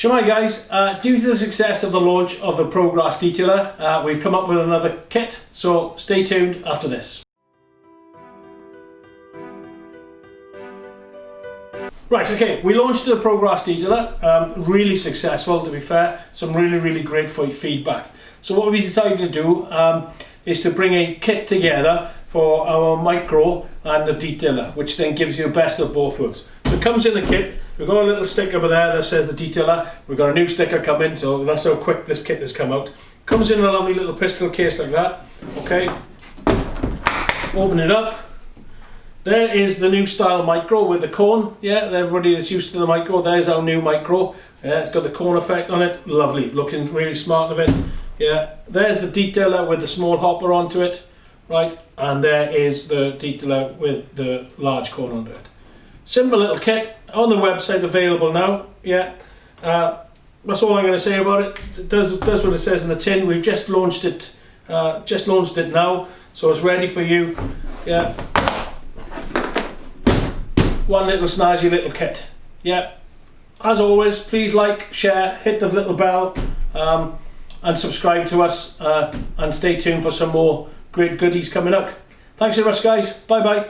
Shemai guys, due to the success of the launch of the ProGrass detailer, we've come up with another kit, so stay tuned after this. Right, okay, we launched the ProGrass detailer, really successful to be fair, some really great feedback. So what we decided to do is to bring a kit together for our micro and the detailer, which then gives you the best of both worlds. So it comes in the kit. We've got a little sticker over there that says the detailer. We've got a new sticker coming, so that's how quick this kit has come out. Comes in a lovely little pistol case like that. Okay, open it up. There is the new style micro with the cone. Yeah, everybody that's used to the micro, there's our new micro. Yeah, it's got the cone effect on it. Lovely, looking really smart of it. Yeah, there's the detailer with the small hopper onto it. Right, and there is the detailer with the large cone onto it. Simple little kit on the website, available now. Yeah, that's all I'm going to say about it. It does what it says in the tin. We've just launched it now, so it's ready for you. Yeah, one little snazzy little kit. Yeah, as always, please like, share, hit the little bell, and subscribe to us, and stay tuned for some more great goodies coming up. Thanks so much guys, bye bye.